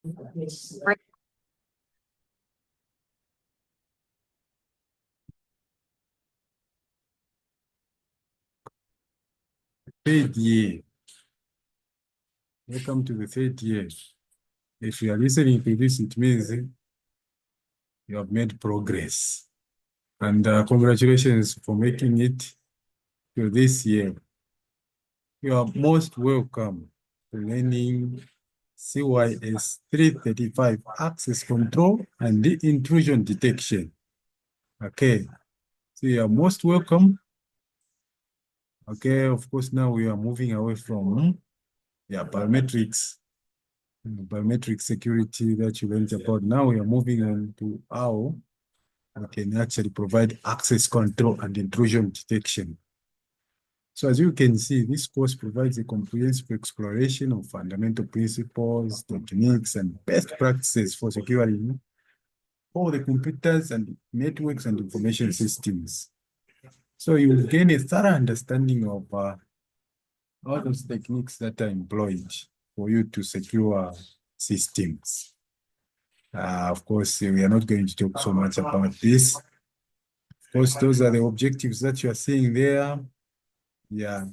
Third year. Welcome to the third year. If you are listening to this, it means you have made progress. And congratulations for making it to this year. You are most welcome to learning CYS 335 access control and the intrusion detection. Okay, so you are most welcome. Okay, of course, now we are moving away from biometrics security that you learned about. Now we are moving on to how we can actually provide access control and intrusion detection. So as you can see, this course provides a comprehensive exploration of fundamental principles, techniques, and best practices for securing all the computers and networks and information systems. So you will gain a thorough understanding of all those techniques that are employed for you to secure systems. Of course, we are not going to talk so much about this. Of course, those are the objectives that you are seeing there. Yeah.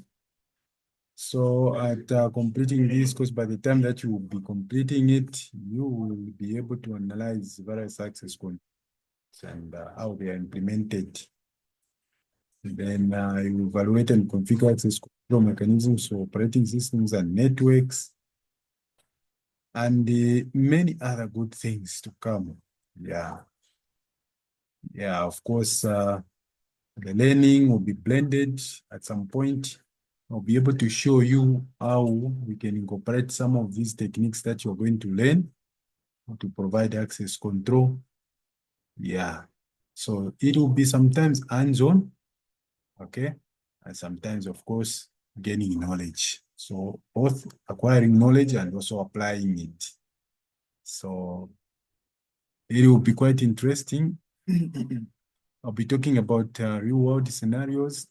So at completing this course, by the time that you will be completing it, you will be able to analyze various access controls and how they are implemented. And then you evaluate and configure access control mechanisms for operating systems and networks, and many other good things to come. Yeah. Yeah, of course, the learning will be blended at some point. I'll be able to show you how we can incorporate some of these techniques that you're going to learn to provide access control. Yeah. So it will be sometimes hands-on, okay? And sometimes, of course, gaining knowledge. So both acquiring knowledge and also applying it. So it will be quite interesting. I'll be talking about real-world scenarios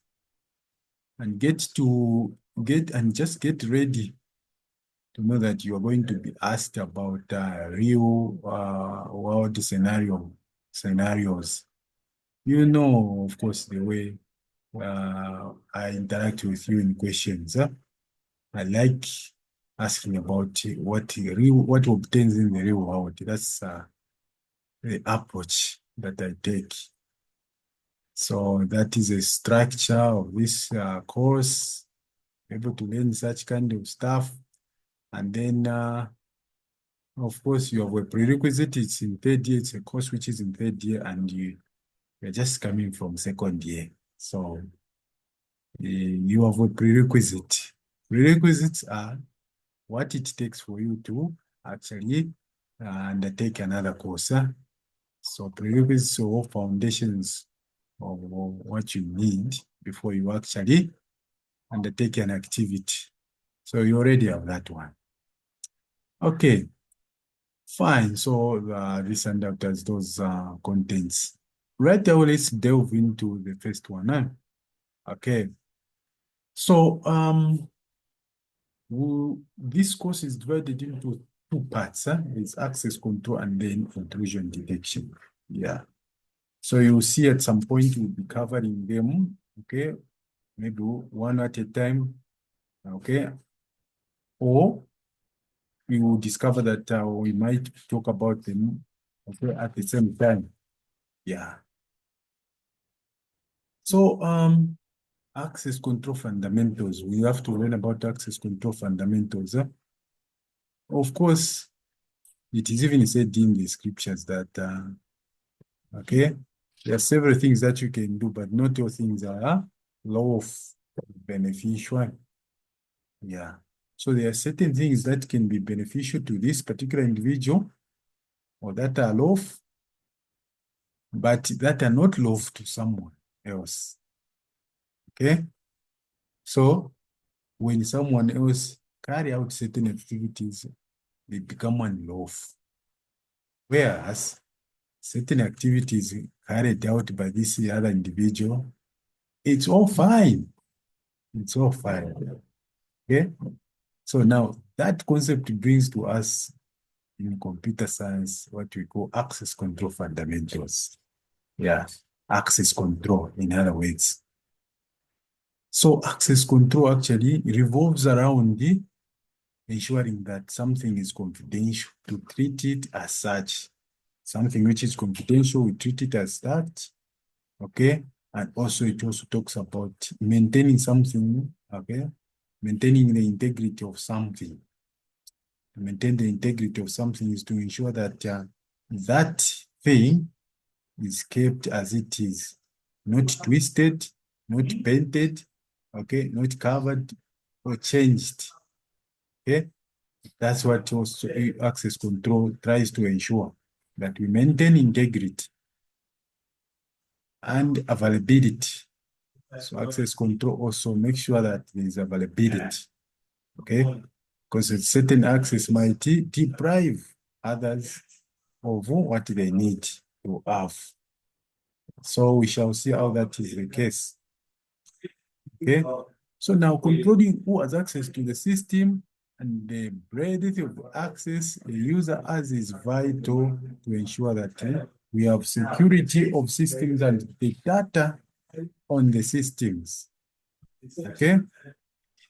and just get ready to know that you are going to be asked about real world scenarios. You know, of course, the way I interact with you in questions. I like asking about what obtains in the real world. That's the approach that I take. So that is a structure of this course, able to learn such kind of stuff. And then, of course, you have a prerequisite. It's in third year. It's a course which is in third year, and you're just coming from second year. So you have a prerequisite. Prerequisites are what it takes for you to actually undertake another course. So prerequisites or foundations of what you need before you actually undertake an activity. So you already have that one. Okay, fine. So this handout has those contents. Right now, let's delve into the first one. Okay. So this course is divided into two parts. It's access control and then intrusion detection. Yeah. So you'll see at some point we'll be covering them. Okay. Maybe one at a time. Okay. Or we will discover that we might talk about them, okay, at the same time. Yeah. So access control fundamentals. We have to learn about access control fundamentals. Of course, it is even said in the scriptures that okay, there are several things that you can do, but not all things are law of beneficial. Yeah. So there are certain things that can be beneficial to this particular individual, or that are lawful, but that are not lawful to someone else. Okay? So when someone else carry out certain activities, they become unlawful. Whereas certain activities carried out by this other individual, it's all fine. It's all fine. Okay? So now that concept brings to us in computer science what we call access control fundamentals. Yeah, access control, in other words. So access control actually revolves around ensuring that something is confidential, to treat it as such. Something which is confidential, we treat it as that, okay? And also it also talks about maintaining something, okay? Maintaining the integrity of something. To maintain the integrity of something is to ensure that that thing is kept as it is, not twisted, not painted, okay, not covered or changed, okay? That's what also access control tries to ensure, that we maintain integrity and availability. So access control also makes sure that there is availability, okay? Because a certain access might deprive others of what they need to have. So we shall see how that is the case, okay? So now controlling who has access to the system and the breadth of access the user has is vital to ensure that we have security of systems and the data on the systems, okay?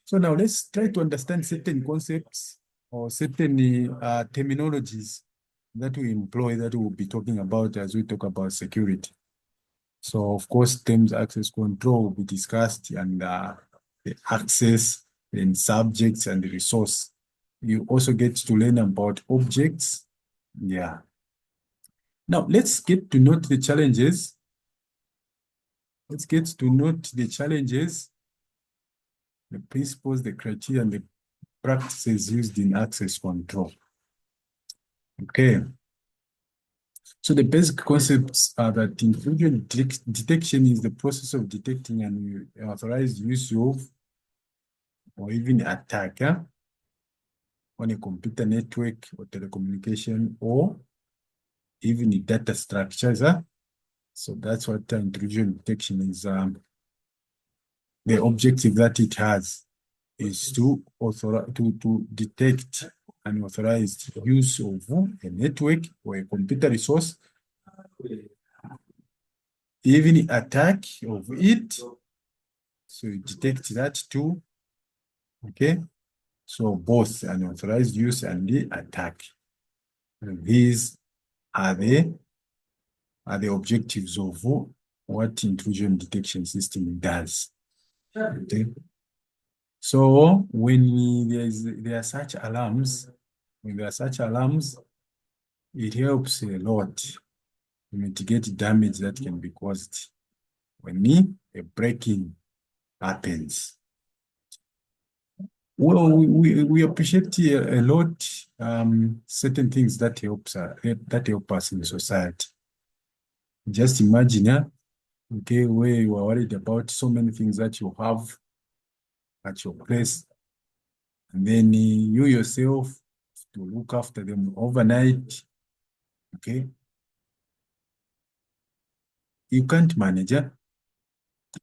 So now let's try to understand certain concepts or certain terminologies that we employ that we'll be talking about as we talk about security. So of course, terms access control will be discussed, and the access and subjects and the resource. You also get to learn about objects. Yeah. Now let's get to note the challenges. Let's get to note the challenges, the principles, the criteria, and the practices used in access control. Okay. So the basic concepts are that intrusion detection is the process of detecting an unauthorized use of or even attack on a computer network or telecommunication or even the data structures. So that's what intrusion detection is. The objective that it has is to detect an authorized use of a network or a computer resource, even attack of it. So you detect that too. Okay. So both an authorized use and the attack. And these are the objectives of what intrusion detection system does. Okay. So when there are such alarms, it helps a lot to mitigate damage that can be caused when a break-in happens. Well, we appreciate a lot certain things that help us in society. Just imagine, okay, where you are worried about so many things that you have at your place, and then you yourself to look after them overnight, okay? You can't manage.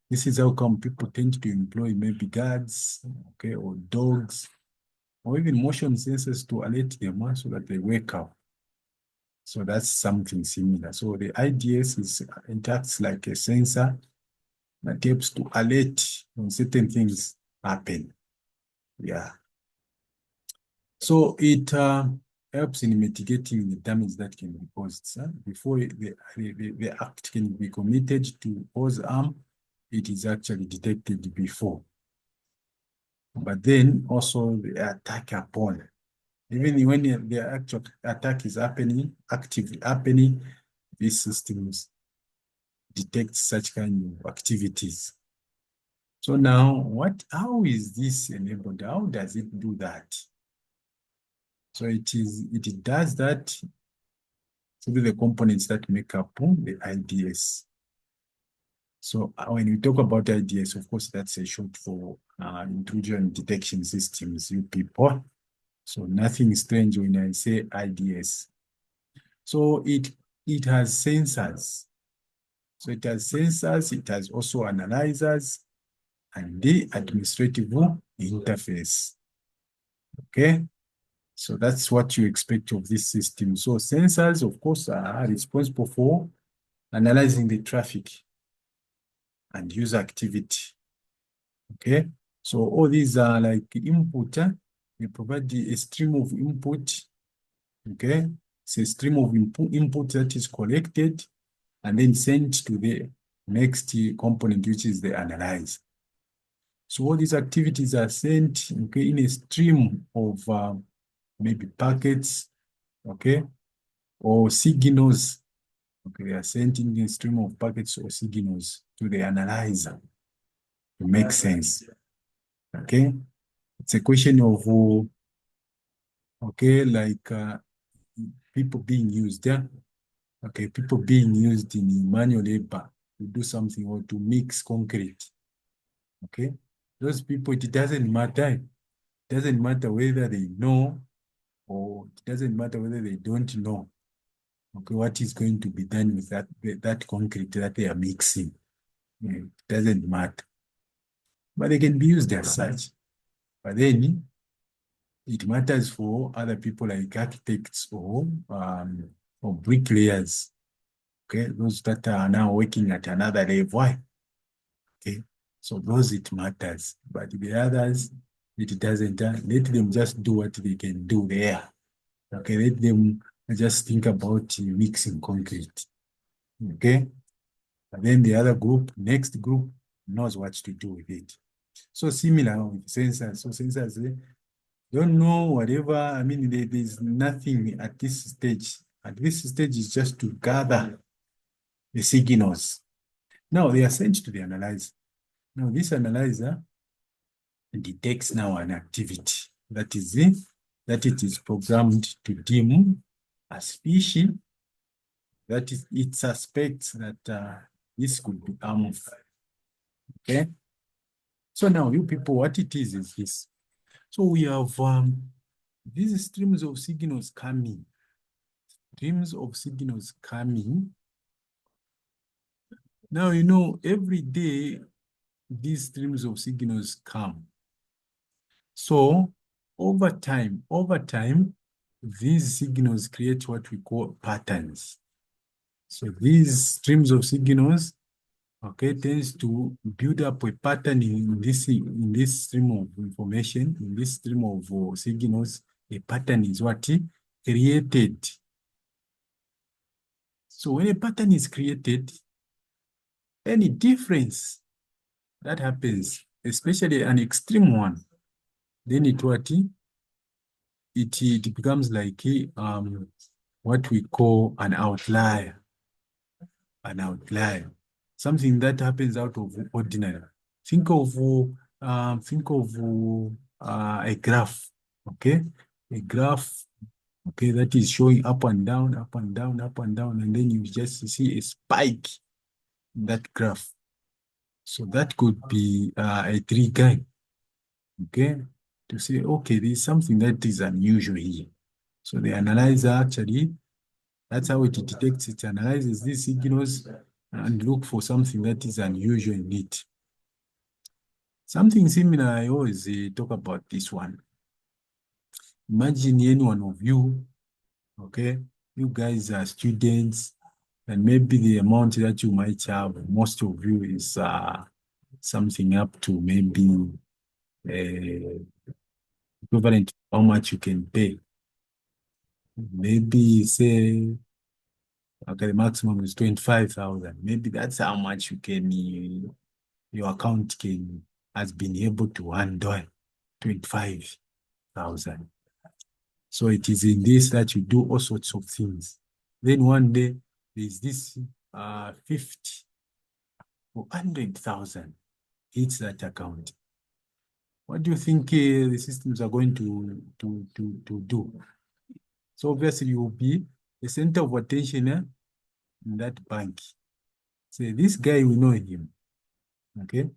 This is how come people tend to employ maybe guards, okay, or dogs, or even motion sensors to alert them so that they wake up. So that's something similar. So the IDS it acts like a sensor that helps to alert when certain things happen. Yeah. So it helps in mitigating the damage that can be caused. Before the act can be committed to cause harm, it is actually detected before. But then also the attack upon. Even when the actual attack is actively happening, these systems detect such kind of activities. So now, how is this enabled? How does it do that? So it does that through the components that make up the IDS. So when we talk about IDS, of course, that's a short for intrusion detection systems, you people. So nothing strange when I say IDS. So it has sensors. So it has sensors, it has also analyzers, and the administrative interface. Okay. So that's what you expect of this system. So sensors, of course, are responsible for analyzing the traffic and user activity. Okay, so all these are like input. They provide a stream of input. Okay, it's a stream of input that is collected and then sent to the next component, which is the analyze. So all these activities are sent, okay, in a stream of maybe packets, okay, or signals. Okay, they are sent in a stream of packets or signals to the analyzer to make sense. Okay, it's a question of okay, like people being used, yeah. Okay, people being used in manual labor to do something or to mix concrete. Okay, those people, it doesn't matter. It doesn't matter whether they know or it doesn't matter whether they don't know. Okay, what is going to be done with that concrete that they are mixing? Yeah, it doesn't matter. But they can be used as such. But then it matters for other people like architects or bricklayers. Okay, those that are now working at another level. Why? Okay, so those it matters. But the others, it doesn't. Let them just do what they can do there. Okay, let them just think about mixing concrete. Okay, and then the other group, next group, knows what to do with it. So similar with sensors. So sensors don't know whatever. I mean, there's nothing at this stage. At this stage is just to gather the signals. Now they are sent to the analyzer. Now this analyzer detects now an activity that is that it is programmed to deem a species that is it suspects that this could be harmful. Okay. So now you people, what it is this. So we have these streams of signals coming. Streams of signals coming. Now, you know, every day these streams of signals come. So over time, these signals create what we call patterns. So these streams of signals, okay, tends to build up a pattern in this stream of information, in this stream of signals. A pattern is what created. So when a pattern is created, any difference that happens, especially an extreme one, then it becomes like what we call an outlier. An outlier, something that happens out of ordinary. Think of a graph, okay? A graph, okay, that is showing up and down, up and down, up and down, and then you just see a spike in that graph. So that could be a trigger, okay, to say, okay, there's something that is unusual here. So the analyzer actually, that's how it detects, it analyzes these signals and look for something that is unusual in it. Something similar, I always talk about this one. Imagine any one of you, okay, you guys are students, and maybe the amount that you might have, most of you, is something up to maybe equivalent to how much you can pay. Maybe say, okay, the maximum is 25,000. Maybe that's how much you can, your account has been able to handle 25,000. So it is in this that you do all sorts of things. Then one day there's this 50 or 100,000 hits that account. What do you think the systems are going to do? So obviously you will be the center of attention in that bank. Say, this guy, we know him. Okay?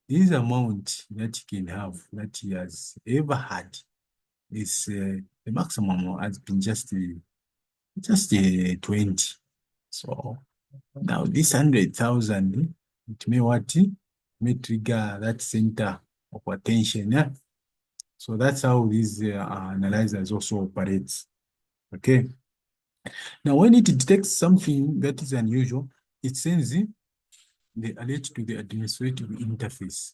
This amount that he can have, that he has ever had, is the maximum has been just 20. So now this 100,000, it may trigger that center of attention. Yeah? So that's how these analyzers also operates. Okay. Now, when it detects something that is unusual, it sends the alert to the administrative interface.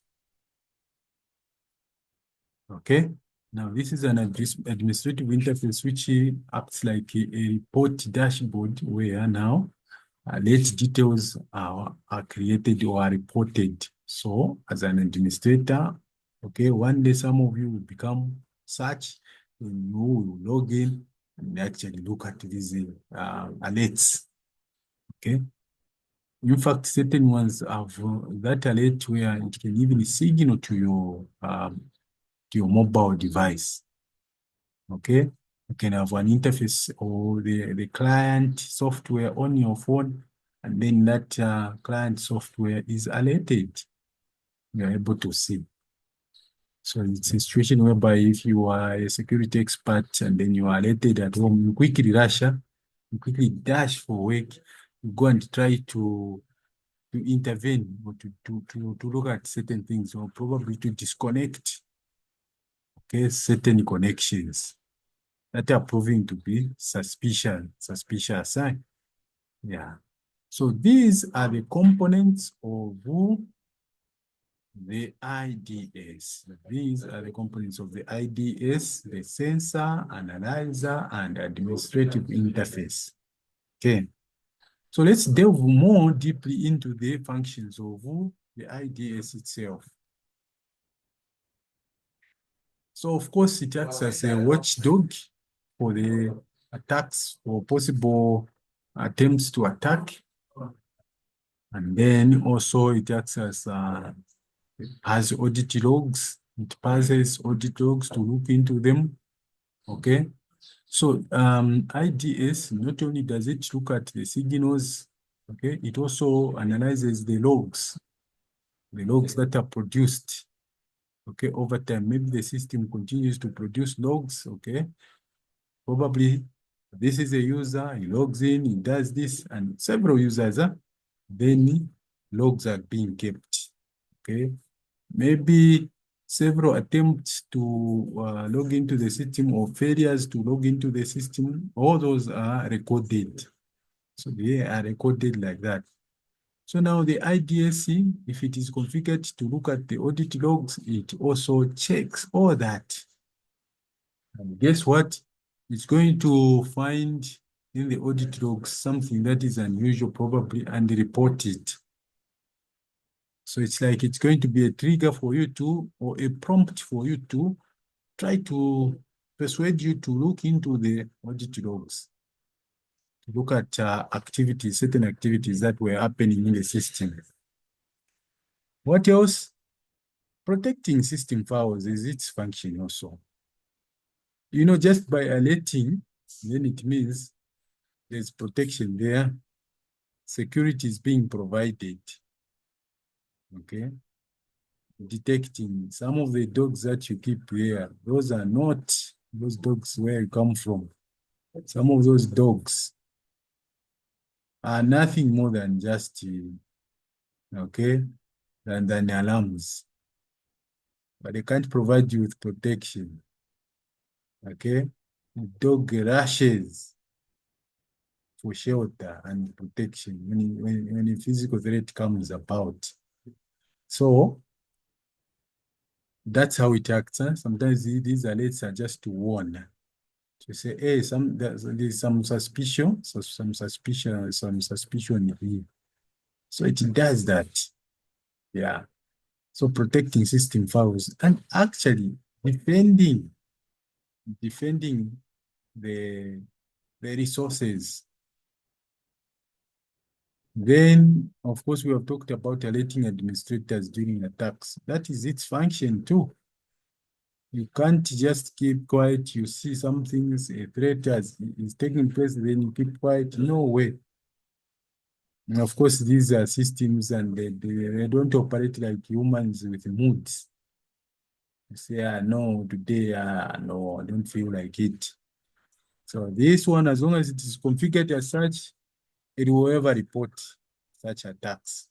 Okay. Now, this is an administrative interface which acts like a report dashboard where now alert details are created or are reported. So, as an administrator, okay, one day some of you will become such, and you will log in and actually look at these alerts. Okay. In fact, certain ones have that alert where it can even signal to your mobile device. Okay, you can have an interface or the client software on your phone, and then that client software is alerted. You are able to see. So it's a situation whereby if you are a security expert and then you are alerted at home, you quickly rush, you quickly dash for work, you go and try to intervene or to look at certain things or probably to disconnect, okay, certain connections that are proving to be suspicious. Yeah. So these are the components of the IDS. These are the components of the IDS, the sensor, analyzer, and administrative interface. Okay. So let's delve more deeply into the functions of the IDS itself. So of course, it acts as a watchdog for the attacks or possible attempts to attack. And then also it acts as has audit logs. It passes audit logs to look into them. Okay. So IDS, not only does it look at the signals, okay, it also analyzes the logs that are produced, okay, over time. Maybe the system continues to produce logs, okay. Probably this is a user, he logs in, he does this, and several users, then logs are being kept, okay. Maybe several attempts to log into the system or failures to log into the system, all those are recorded. So they are recorded like that. So now the IDSC, if it is configured to look at the audit logs, it also checks all that. And guess what? It's going to find in the audit logs something that is unusual probably and report it. So it's like it's going to be a trigger for you to, or a prompt for you to try to persuade you to look into the audit logs, to look at activities, certain activities that were happening in the system. What else? Protecting system files is its function also. You know, just by alerting, then it means there's protection there. Security is being provided. Okay. Detecting some of the dogs that you keep here, those are not those dogs where you come from. Some of those dogs are nothing more than just, okay, than alarms. But they can't provide you with protection. Okay. The dog rushes for shelter and protection when a physical threat comes about. So that's how it acts. Sometimes these alerts are just to warn, to say, hey, there's some suspicion, some suspicion here. So it does that. Yeah. So protecting system files and actually defending the resources. Then, of course, we have talked about alerting administrators during attacks. That is its function too. You can't just keep quiet. You see some things, a threat is taking place, then you keep quiet. No way. And of course, these are systems and they don't operate like humans with moods. You say, no, today, no, I don't feel like it. So this one, as long as it is configured as such, it will ever report such attacks.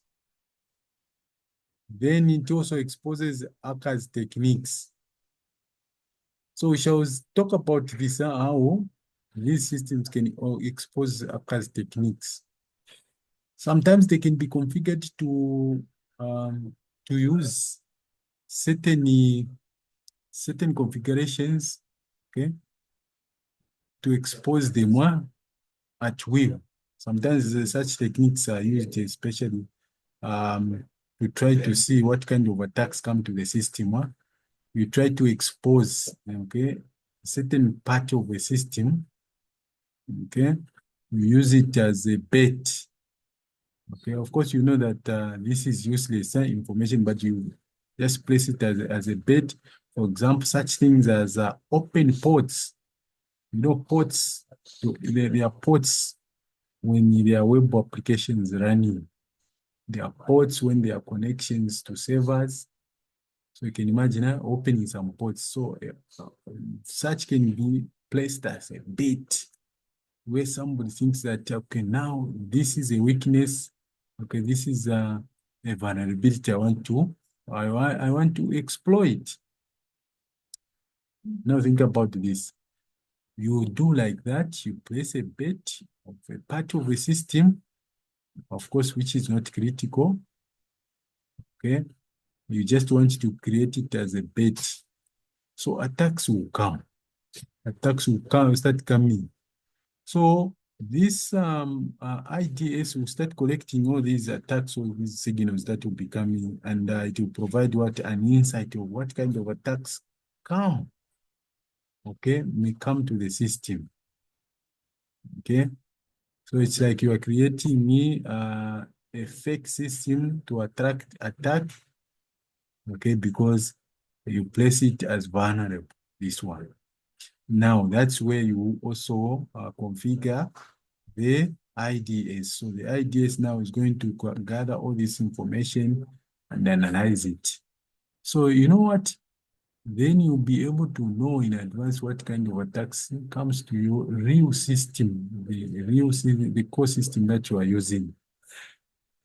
Then it also exposes hackers' techniques. So we shall talk about this, how these systems can expose hackers techniques. Sometimes they can be configured to use certain configurations, okay, to expose them at will. Sometimes such techniques are used especially um, to try to see what kind of attacks come to the system. You try to expose, okay, certain part of the system, okay. You use it as a bait. Okay, of course, you know that this is useless information, but you just place it as a bait. For example, such things as open ports. You know, ports, they are ports when there are web applications running. There are ports when there are connections to servers. So you can imagine opening some ports. So such can be placed as a bait where somebody thinks that, okay, now this is a weakness. Okay, this is a vulnerability I want to exploit. Now think about this. You do like that, you place a bet of a part of a system, of course, which is not critical. Okay, you just want to create it as a bet. So attacks will come. Attacks will come, start coming. So this IDS will start collecting all these attacks, all these signals that will be coming, and it will provide what an insight of what kind of attacks come, okay, may come to the system, okay. So it's like you are creating me a fake system to attract attack, okay, because you place it as vulnerable, this one. Now that's where you also configure the IDS. So the IDS now is going to gather all this information and analyze it. So you know what? Then you'll be able to know in advance what kind of attacks comes to your real system, the core system that you are using.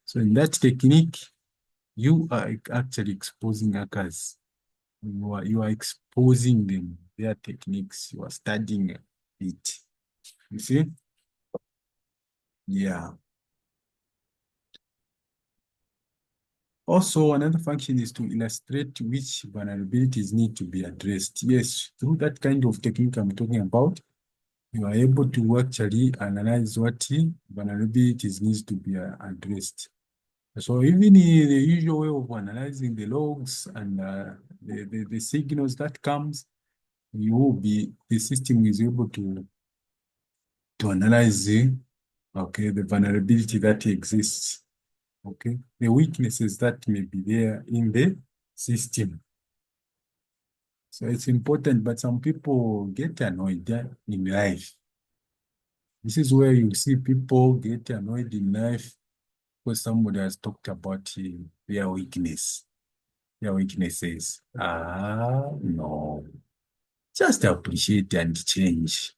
So in that technique, you are actually exposing hackers. You are exposing them, their techniques. You are studying it. You see? Yeah. Also, another function is to illustrate which vulnerabilities need to be addressed. Yes, through that kind of technique I'm talking about, you are able to actually analyze what vulnerabilities needs to be addressed. So even in the usual way of analyzing the logs and the signals that comes, the system is able to analyze okay, the vulnerability that exists, okay, the weaknesses that may be there in the system. So it's important, but some people get annoyed in life. This is where you see people get annoyed in life because somebody has talked about their weakness, their weaknesses. No. Just appreciate and change.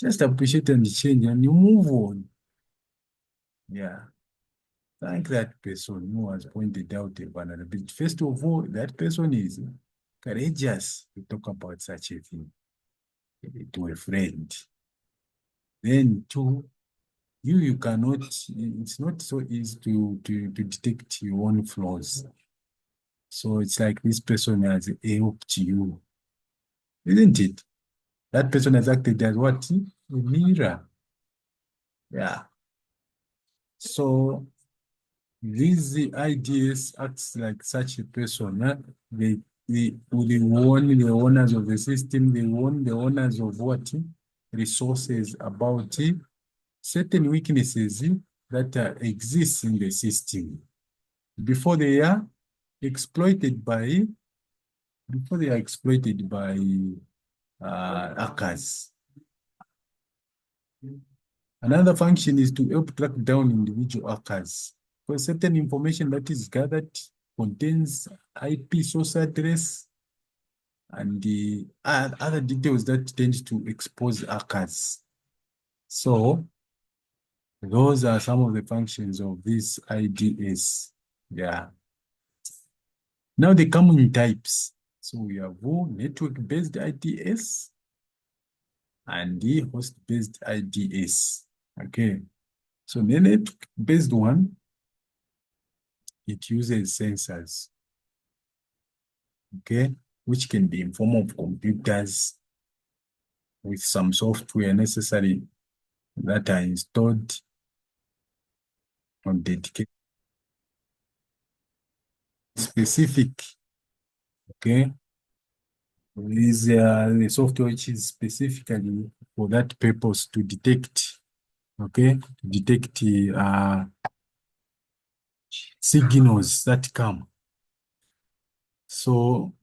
Just appreciate and change and you move on. Yeah. Thank that person who has pointed out a vulnerability. First of all, that person is courageous to talk about such a thing to a friend. Then two, you cannot, it's not so easy to detect your own flaws. So it's like this person has helped you, isn't it? That person has acted as what? A mirror. Yeah. So these ideas acts like such a person. They warn the owners of the system, they warn the owners of what? Resources about certain weaknesses that exist in the system before they are exploited by hackers. Another function is to help track down individual hackers. Because certain information that is gathered contains IP source address and the other details that tend to expose hackers. So those are some of the functions of this IDS. Yeah. Now they come in types. So we have network-based IDS and the host-based IDS. Okay. So the network-based one, it uses sensors, okay, which can be in form of computers with some software necessary that are installed on dedicated specific, okay. Is the software which is specifically for that purpose to detect, okay, to detect signals that come. So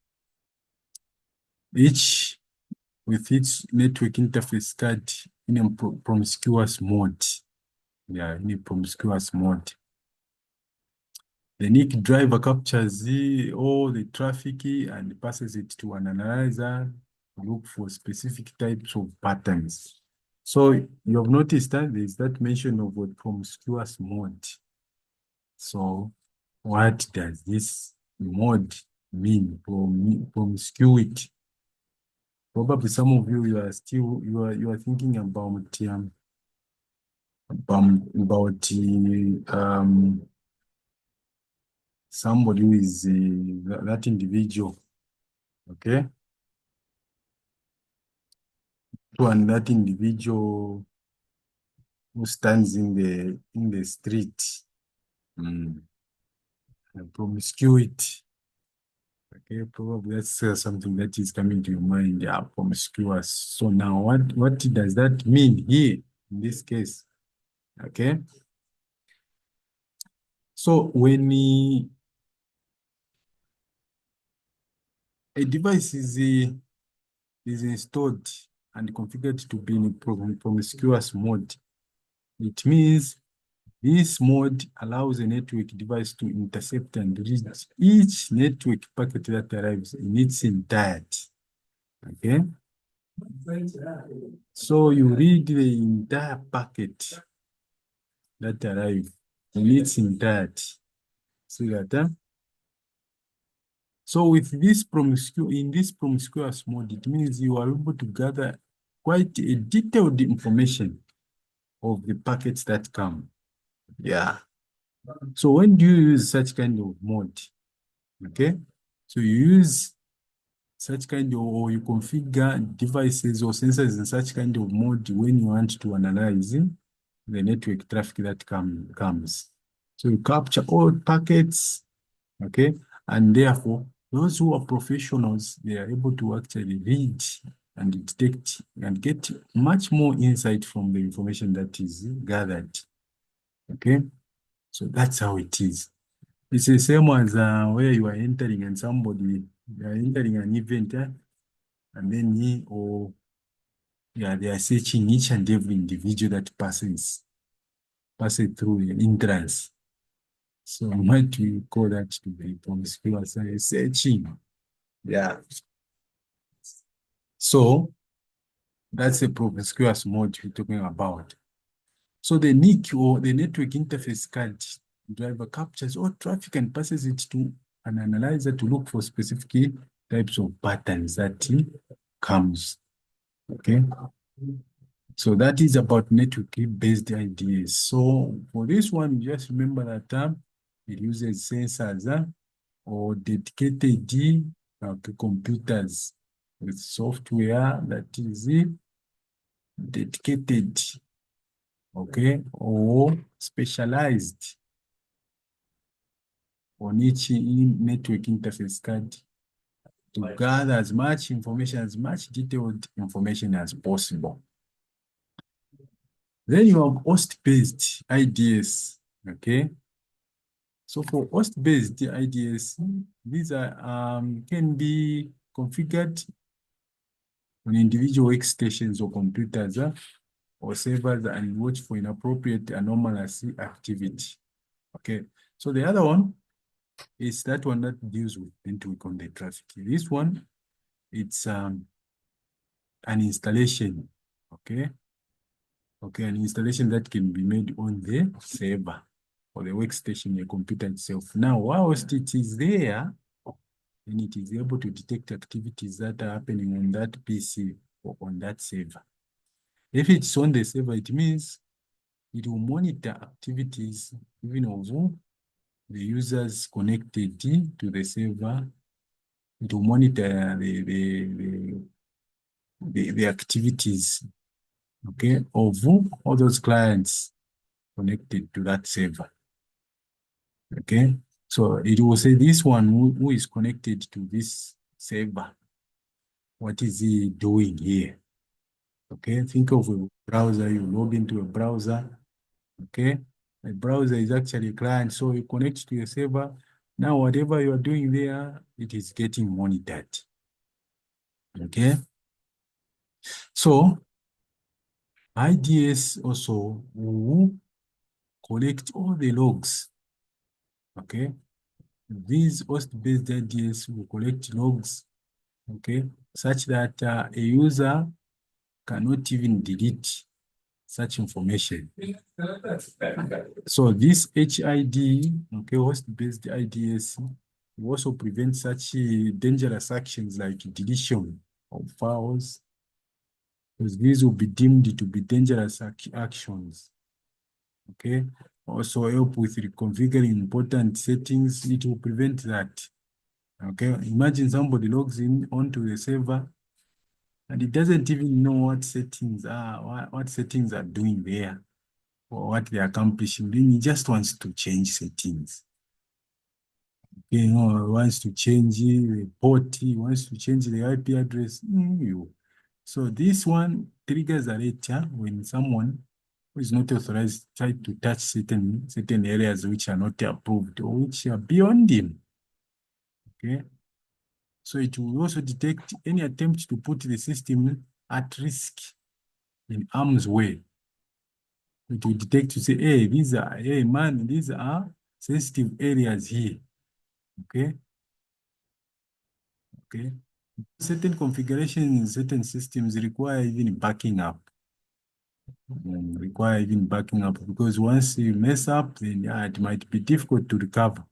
each with its network interface card in a promiscuous mode. Yeah, in a promiscuous mode. The NIC driver captures all the traffic and passes it to an analyzer to look for specific types of patterns. So you have noticed that there is that mention of a promiscuous mode. So what does this mode mean? Promiscuity. Probably some of you are still you are thinking about somebody who is that individual, okay? And that individual who stands in the street, promiscuity. Okay, probably that's something that is coming to your mind. Yeah, promiscuous. So now, what does that mean here in this case? Okay, so when a device is installed and configured to be in a promiscuous mode, it means this mode allows a network device to intercept and read each network packet that arrives in its entirety. Okay, so you read the entire packet that arrives in its entirety. See that? So with this promiscuous mode, it means you are able to gather quite a detailed information of the packets that come. Yeah. So when do you use such kind of mode? Okay. So you use such kind of, or you configure devices or sensors in such kind of mode when you want to analyze the network traffic that comes. So you capture all packets, okay? And therefore, those who are professionals, they are able to actually read and detect and get much more insight from the information that is gathered, okay? So that's how it is. It's the same as where you are entering and you are entering an event, and then he or yeah, they are searching each and every individual that passes through the entrance. So might we call that to be promiscuous searching? Yeah. So that's a promiscuous mode we're talking about. So the NIC or the network interface card driver captures all traffic and passes it to an analyzer to look for specific types of patterns that comes. Okay. So that is about network-based ideas. So for this one, just remember that it uses sensors or dedicated computers with software that is dedicated, okay, or specialized on each network interface card to gather as much information, as much detailed information as possible. Then you have host-based IDS, okay? So for host-based IDS, these are can be configured on individual workstations or computers or servers and watch for inappropriate anomalous activity. Okay, so the other one is that one that deals with network on the traffic. This one, it's an installation, okay? Okay, an installation that can be made on the server or the workstation, the computer itself. Now, whilst it is there, then it is able to detect activities that are happening on that PC or on that server. If it's on the server, it means it will monitor activities even of the users connected to the server. It will monitor the activities, okay, of all those clients connected to that server. Okay, so it will say this one who is connected to this server, what is he doing here? Okay, think of a browser, you log into a browser, okay? A browser is actually a client, so you connect to your server. Now, whatever you are doing there, it is getting monitored, okay? So, IDS also will collect all the logs, okay? These host-based IDS will collect logs, okay, such that a user cannot even delete such information. So this HID, okay, host-based IDS, will also prevent such dangerous actions like deletion of files, because these will be deemed to be dangerous actions. Okay, also help with reconfiguring important settings. It will prevent that. Okay, imagine somebody logs in onto the server and it doesn't even know what settings are doing there or what they're accomplishing. Then he just wants to change settings. You know, he wants to change the port, he wants to change the IP address. So this one triggers alert when someone who is not authorized try to touch certain areas which are not approved or which are beyond him. Okay. So it will also detect any attempt to put the system at risk in harm's way. It will detect to say, hey, these are sensitive areas here. Okay. Okay. Certain configurations in certain systems require even backing up. Because once you mess up, then it might be difficult to recover.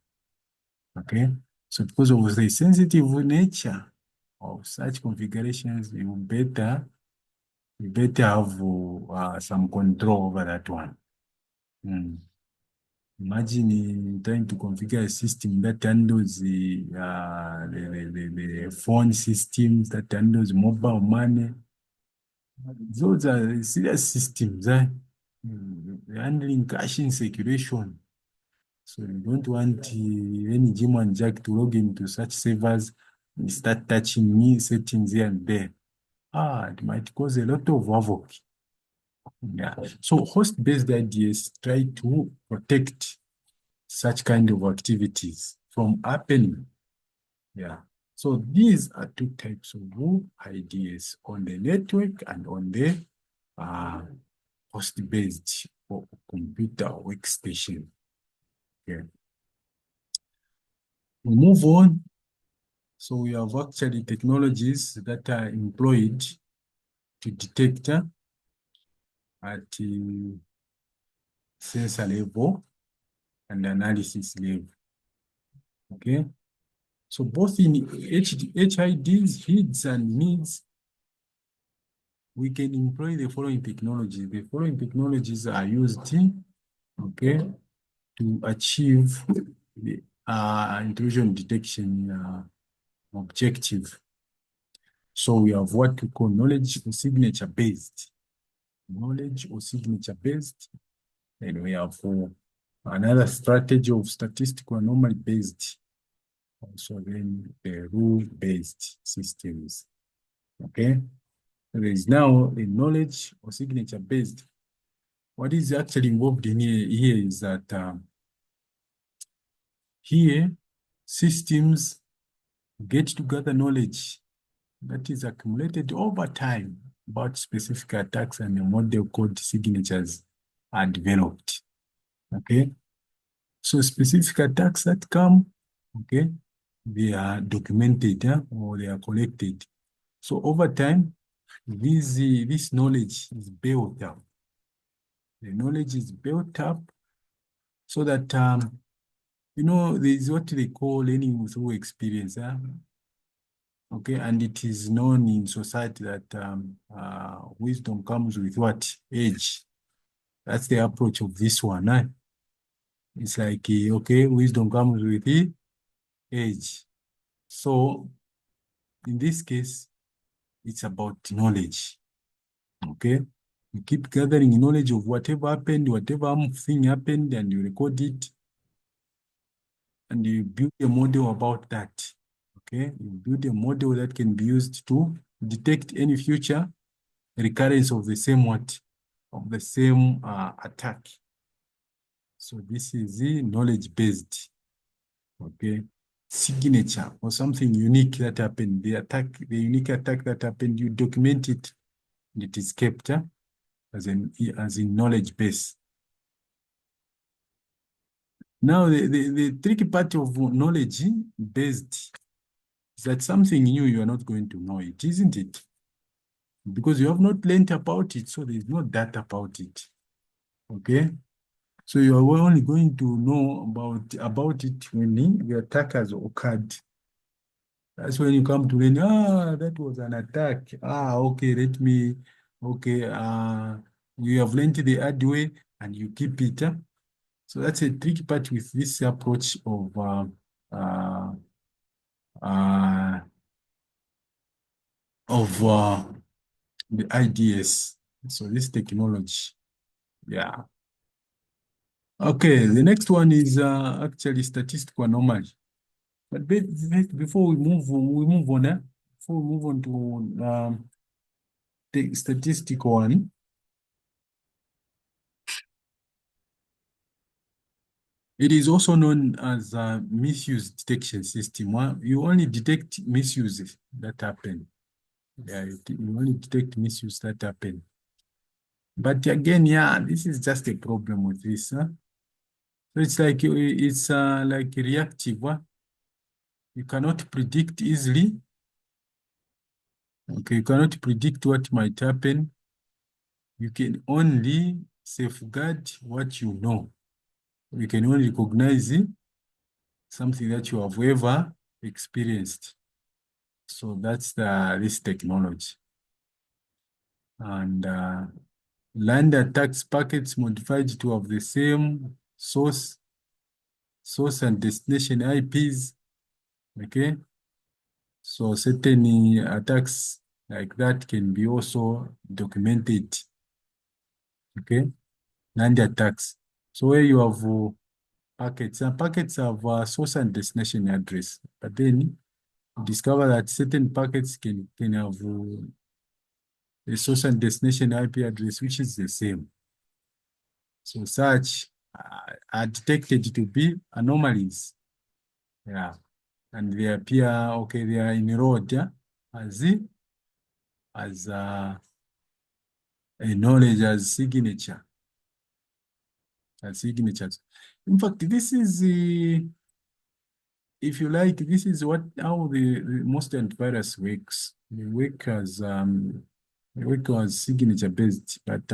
Okay. So because of the sensitive nature of such configurations, you better have some control over that one. Imagine trying to configure a system that handles the phone systems, that handles mobile money. Those are serious systems, handling cache insecurity. So you don't want any Jim and Jack to log into such servers and start touching me settings here and there. It might cause a lot of havoc. Yeah. So host-based IDS try to protect such kind of activities from happening. Yeah. So these are two types of IDS on the network and on the host-based or computer workstation. Okay. We move on. So we have actually technologies that are employed to detect at sensor level and analysis level. Okay. So both in HIDs, HIDs, and NIDs, we can employ the following technologies. The following technologies are used, okay, to achieve the intrusion detection objective. So we have what we call knowledge or signature based. Knowledge or signature based. And we have another strategy of statistical anomaly based. Also then the rule based systems. Okay. There is now a knowledge or signature based. What is actually involved in here is that here systems get to gather knowledge that is accumulated over time about specific attacks and the model code signatures are developed. Okay. So specific attacks that come, okay, they are documented or they are collected. So over time, this knowledge is built up. The knowledge is built up so that, there is what they call learning through experience. Okay, and it is known in society that wisdom comes with what? Age. That's the approach of this one. Eh? It's like, okay, wisdom comes with age. So in this case, it's about knowledge. Okay, you keep gathering knowledge of whatever happened, whatever thing happened, and you record it, and you build a model about that. Okay, you build a model that can be used to detect any future recurrence of the same what? Of the same attack. So this is the knowledge-based, okay, signature or something unique that happened. The attack, the unique attack that happened, you document it, and it is kept as in knowledge base. Now, the tricky part of knowledge based is that something new you are not going to know it, isn't it? Because you have not learned about it, so there is no data about it. Okay? So you are only going to know about it when the attack has occurred. That's when you come to learn, that was an attack. Okay, okay, you have learned the hard way and you keep it. So that's a tricky part with this approach of uh, uh, the IDS. So this technology, yeah. Okay, the next one is actually statistical anomaly. But before we move on, before we move on to the statistical one, it is also known as a misuse detection system. You only detect misuse that happen. Yeah, you only detect misuse that happen. But again, yeah, this is just a problem with this. Huh? So it's like reactive. Huh? You cannot predict easily. Okay, you cannot predict what might happen. You can only safeguard what you know. You can only recognize something that you have ever experienced. So that's this technology. And land attacks packets modified to have the same source and destination IPs. Okay. So certain attacks like that can be also documented. Okay. Land attacks. So where you have packets, and packets have source and destination address, but then you discover that certain packets can have a source and destination IP address which is the same. So such are detected to be anomalies. Yeah. And they appear, okay, they are enrolled as a knowledge as signature, as signatures. In fact, this is, if you like, this is how the most antivirus works. They work as signature based, but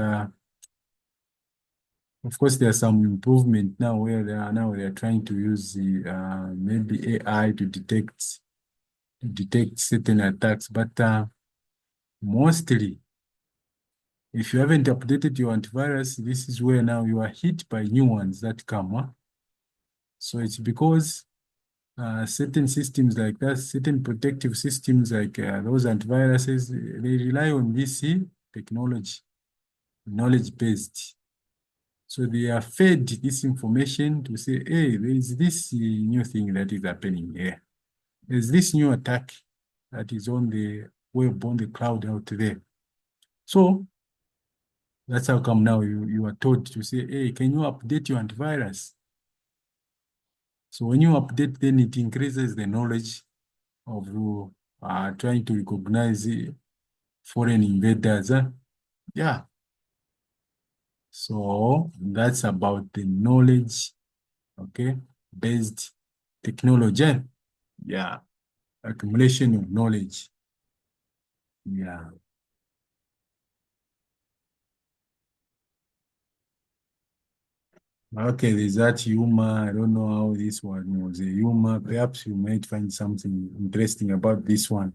of course, there's some improvement now where they are trying to use the maybe AI to detect certain attacks. But mostly, if you haven't updated your antivirus, this is where now you are hit by new ones that come. Huh? So it's because certain systems like that, certain protective systems like those antiviruses, they rely on this technology, knowledge based. So they are fed this information to say, hey, there is this new thing that is happening here. There's this new attack that is on the web, on the cloud out there. So that's how come now you are told to say, hey, can you update your antivirus? So when you update, then it increases the knowledge of trying to recognize foreign invaders. Yeah. So that's about the knowledge, okay, based technology. Yeah. Accumulation of knowledge. Yeah. Okay, there's that humor. I don't know how this one was a humor. Perhaps you might find something interesting about this one.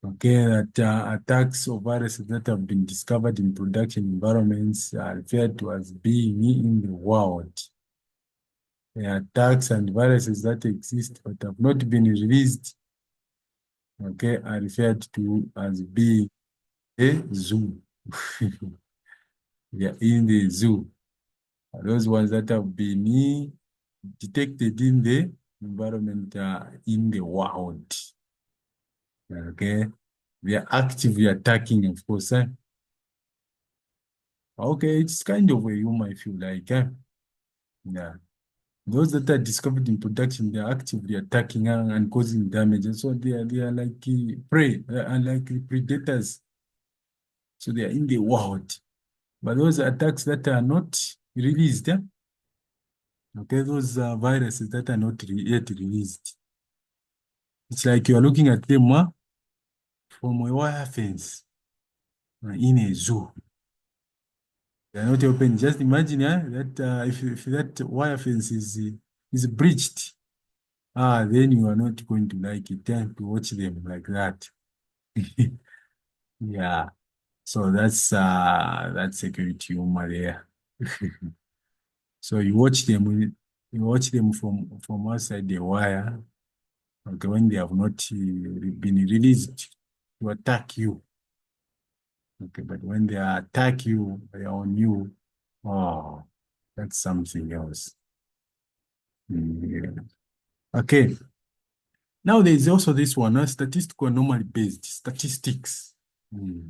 Okay, that attacks of viruses that have been discovered in production environments are referred to as being in the wild. The attacks and viruses that exist but have not been released, okay, are referred to as being a zoo. They are in the zoo. Those ones that have been detected in the environment in the wild. Okay, they are actively attacking, of course. Okay, it's kind of a humor if you like. Yeah. Those that are discovered in production, they are actively attacking and causing damage. And so they are like prey, and like predators. So they are in the wild. But those attacks that are not released, okay, those viruses that are not yet released. It's like you are looking at them from a wire fence in a zoo. They are not open. Just imagine that if that wire fence is breached, then you are not going to like it to watch them like that. Yeah. So that's security humor there. So you watch them from outside the wire, okay, when they have not been released to attack you. Okay, but when they attack you, they are on you. Oh, that's something else. Yeah. Okay. Now there's also this one, statistical anomaly based statistics. Mm.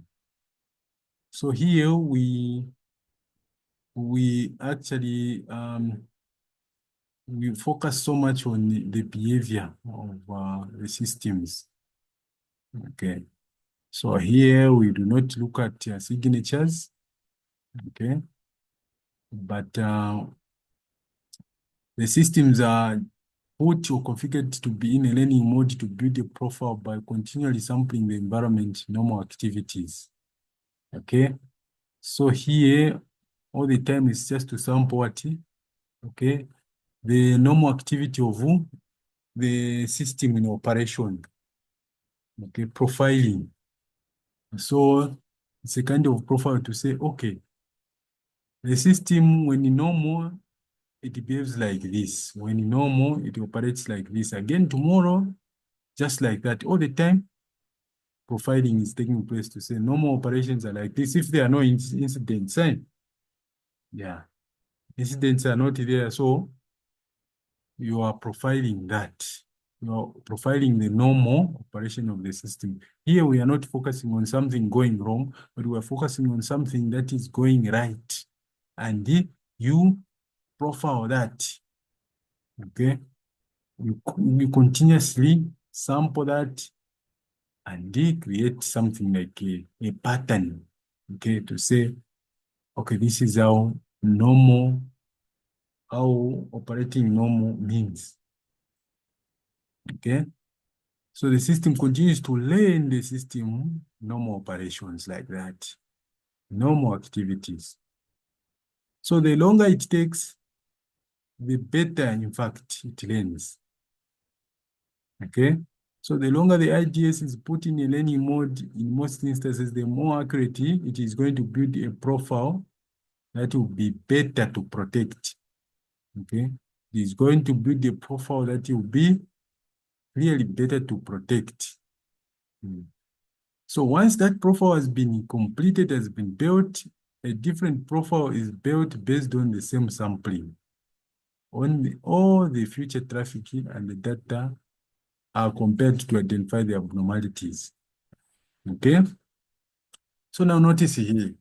So here we actually we focus so much on the behavior of the systems. Okay. So here we do not look at signatures. Okay. But the systems are put or configured to be in a learning mode to build a profile by continually sampling the environment normal activities. Okay. So here, all the time is just to sample what? Okay. The normal activity of the system in operation. Okay. Profiling. So it's a kind of profile to say, okay, the system when normal, it behaves like this. When normal, it operates like this. Again, tomorrow, just like that. All the time, profiling is taking place to say normal operations are like this. If there are no incidents, yeah, incidents are not there. So you are profiling that. You are profiling the normal operation of the system. Here, we are not focusing on something going wrong, but we are focusing on something that is going right. And you profile that. Okay. You continuously sample that and create something like a pattern. Okay. To say, okay, this is how operating normal means. Okay. So the system continues to learn the system normal operations like that, normal activities. So the longer it takes, the better, in fact, it learns. Okay. So the longer the IDS is put in a learning mode, in most instances, the more accurately it is going to build a profile that will be better to protect. Okay. It is going to build a profile that will be really better to protect. So once that profile has been completed, has been built, a different profile is built based on the same sampling. All the future traffic and the data are compared to identify the abnormalities. Okay? So now notice here.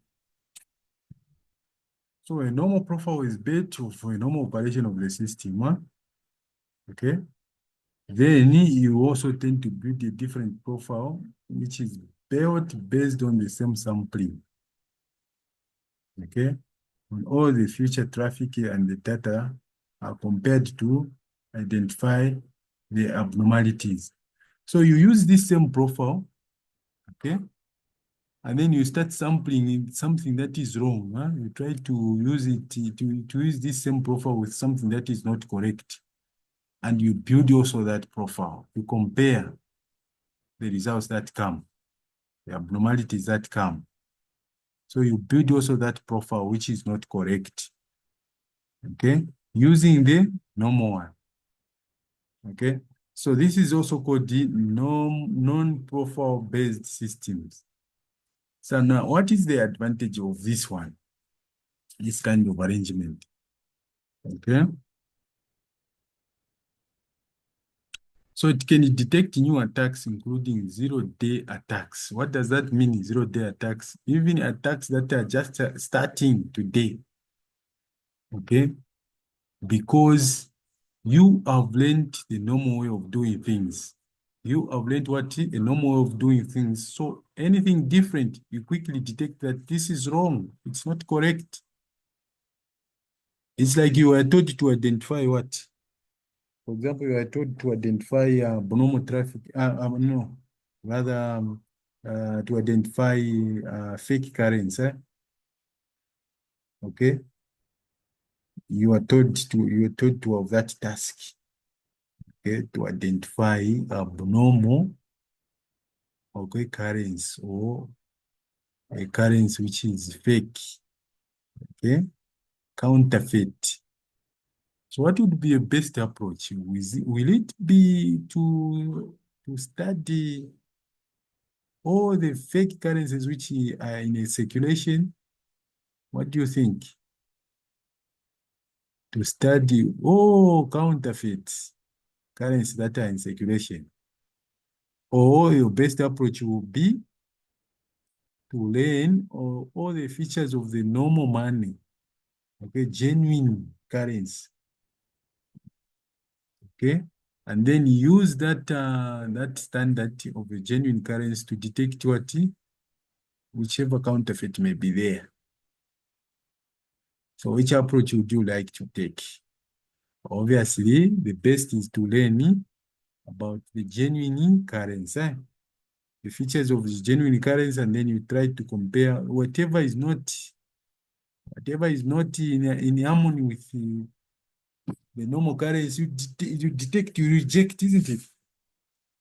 So a normal profile is built for a normal operation of the system. Okay? Then you also tend to build a different profile, which is built based on the same sampling. Okay? On all the future traffic and the data are compared to identify the abnormalities. So you use this same profile, okay? and then you start sampling in something that is wrong. Huh? You try to use it to use this same profile with something that is not correct. And you build also that profile. You compare the results that come, the abnormalities that come. So you build also that profile which is not correct. Okay, using the normal one. Okay, so this is also called the non-profile based systems. So now, what is the advantage of this one? This kind of arrangement. Okay, so it can detect new attacks, including zero-day attacks. What does that mean, zero-day attacks? Even attacks that are just starting today. Okay, because you have learned the normal way of doing things. You have learned what a normal way of doing things. So anything different, you quickly detect that this is wrong. It's not correct. It's like you are told to identify what? For example, you are told to identify abnormal traffic. No, rather to identify fake currency. Okay, you are told to have that task. Okay, to identify abnormal, okay, currency or a currency which is fake. Okay, counterfeit. So what would be a best approach? Will it be to study all the fake currencies which are in a circulation? What do you think? To study all counterfeits currencies that are in circulation? Or your best approach will be to learn all the features of the normal money, okay, genuine currency, okay? And then use that standard of a genuine currency to detect whichever counterfeit may be there. So which approach would you like to take? Obviously, the best is to learn about the genuine currency, the features of the genuine currency, and then you try to compare whatever is not in harmony with the normal currency, you detect, you reject, isn't it?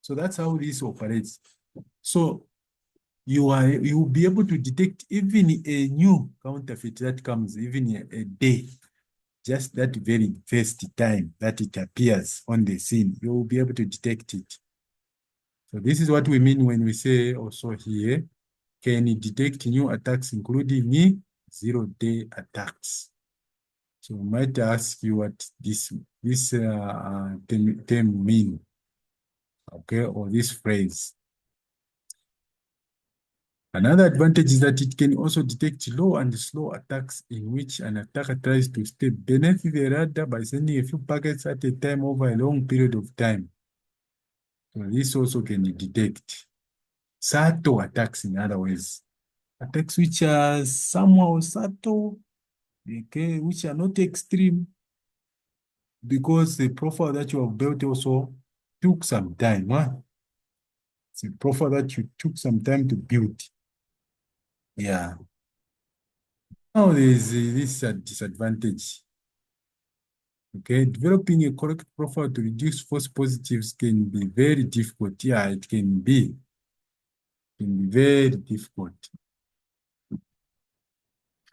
So that's how this operates. So you will be able to detect even a new counterfeit that comes, even a day, just that very first time that it appears on the scene, you will be able to detect it. So this is what we mean when we say also here, can it detect new attacks, including zero-day attacks? So we might ask you what this term mean, okay, or this phrase. Another advantage is that it can also detect low and slow attacks in which an attacker tries to stay beneath the radar by sending a few packets at a time over a long period of time. So this also can detect subtle attacks, in other words. Attacks which are somehow subtle, okay, which are not extreme, because the profile that you have built also took some time. Huh? It's a profile that you took some time to build. Yeah. Now there is this disadvantage. Okay, developing a correct profile to reduce false positives can be very difficult. Yeah, it can be. It can be very difficult.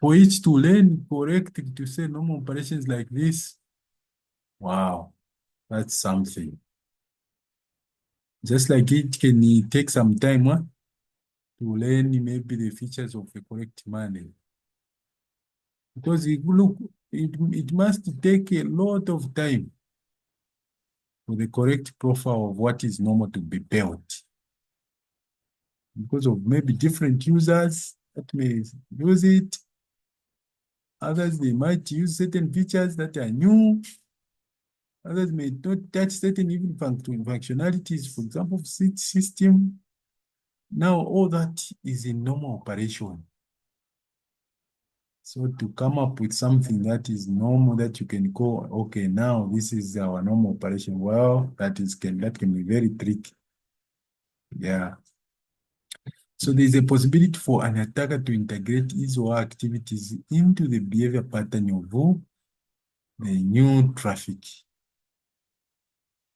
For it to learn correctly to say normal operations like this, wow, that's something. Just like it can take some time to learn maybe the features of the correct money. Because it must take a lot of time for the correct profile of what is normal to be built. Because of maybe different users that may use it. Others, they might use certain features that are new. Others may not touch certain even functionalities, for example, system. Now, all that is in normal operation. So to come up with something that is normal that you can call, okay, now this is our normal operation. Well, that can be very tricky. Yeah. So there's a possibility for an attacker to integrate his or her activities into the behavior pattern of the new traffic.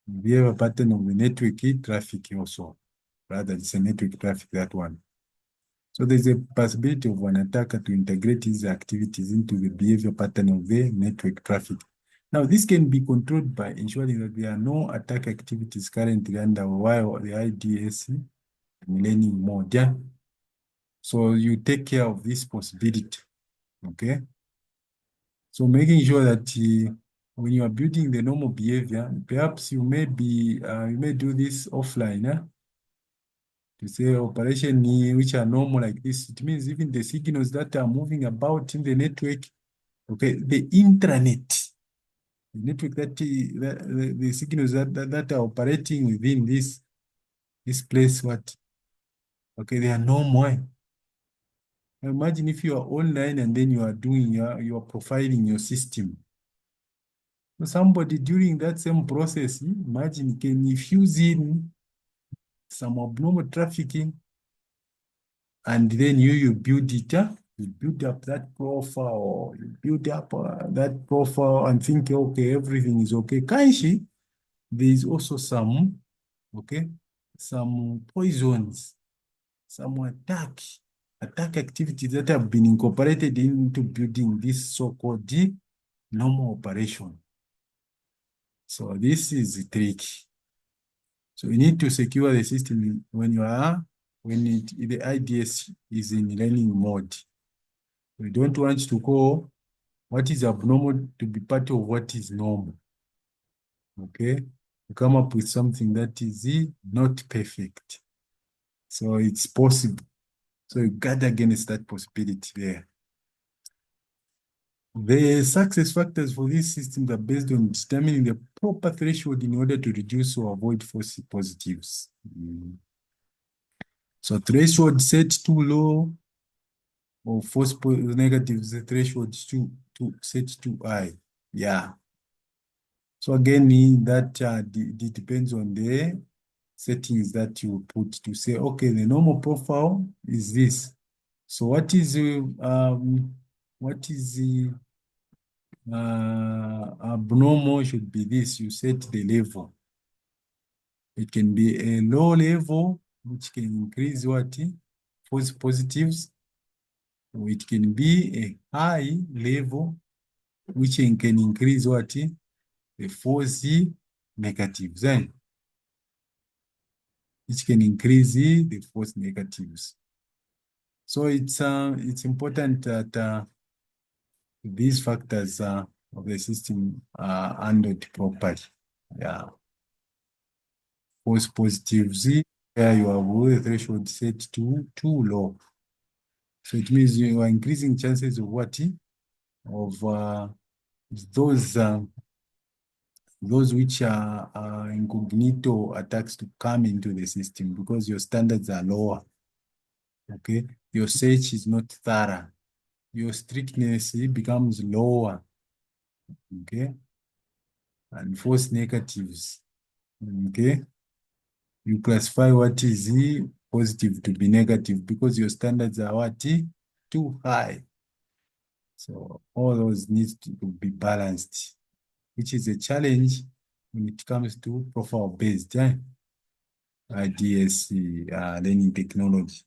Behavior pattern of the network traffic also. Rather, it's a network traffic, that one. So there's a possibility of an attacker to integrate his activities into the behavior pattern of the network traffic. Now, this can be controlled by ensuring that there are no attack activities currently underway or the IDS in learning mode. Yeah? So you take care of this possibility. Okay. So making sure that when you are building the normal behavior, perhaps you may do this offline. Yeah? To say operation which are normal like this, it means even the signals that are moving about in the network, okay, the intranet, the network the signals that are operating within this place, what, okay, they are normal. Imagine if you are online and then you are doing you are profiling your system. So somebody during that same process, imagine, can infuse in some abnormal trafficking, and then you build it up, you build up that profile, or you build up that profile and think, okay, everything is okay. Kanshi, there is also some, okay, some poisons, some attack activities that have been incorporated into building this so-called normal operation. So this is tricky. So you need to secure the system when the IDS is in learning mode. We don't want to call what is abnormal to be part of what is normal. Okay? To come up with something that is not perfect. So it's possible. So you guard against that possibility there. The success factors for these systems are based on determining the proper threshold in order to reduce or avoid false positives. So threshold set too low or false negatives, the threshold too set too high. Yeah. So again, that depends on the settings that you put to say, okay, the normal profile is this. So what is the abnormal should be this. You set the level. It can be a low level, which can increase what? False positives. Or it can be a high level, which can increase what? The false negatives. Which can increase the false negatives. So it's important that these factors of the system are handled properly. Yeah. False positives, where you have the threshold set to too low. So it means you are increasing chances of what? Of those which are incognito attacks to come into the system because your standards are lower. Okay, your search is not thorough. Your strictness becomes lower. Okay, and false negatives. Okay, you classify what is positive to be negative because your standards are what? Too high. So all those need to be balanced, which is a challenge when it comes to profile-based IDS learning technology.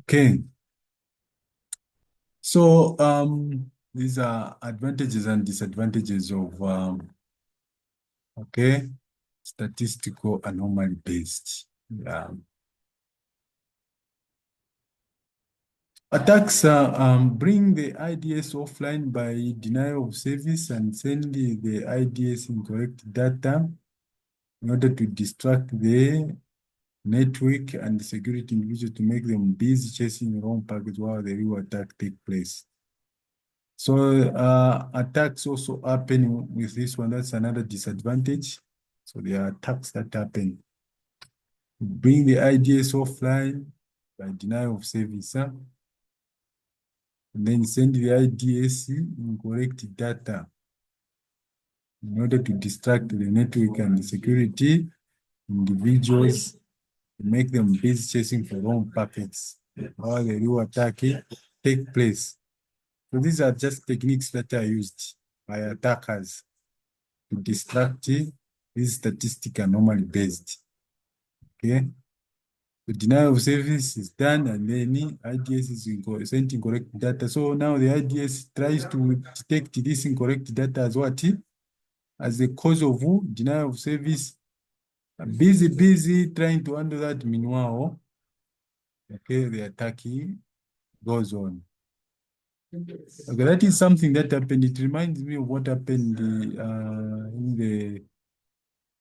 Okay. So these are advantages and disadvantages of okay, statistical anomaly based. Yeah. Attacks bring the IDS offline by denial of service and send the IDS incorrect data in order to distract the network and the security individuals to make them busy chasing wrong packets while the real attack take place. So attacks also happen with this one. That's another disadvantage. So there are attacks that happen. Bring the IDS offline by denial of service. And then send the IDS incorrect data in order to distract the network and the security individuals make them busy chasing for wrong packets while the real attack take place. So these are just techniques that are used by attackers to distract these statistical anomaly based. Okay. The denial of service is done and then IDS is sent incorrect data. So now the IDS tries to detect this incorrect data as what? As the cause of denial of service. Busy trying to handle that. Meanwhile, okay, the attack goes on. Okay, that is something that happened. It reminds me of what happened in the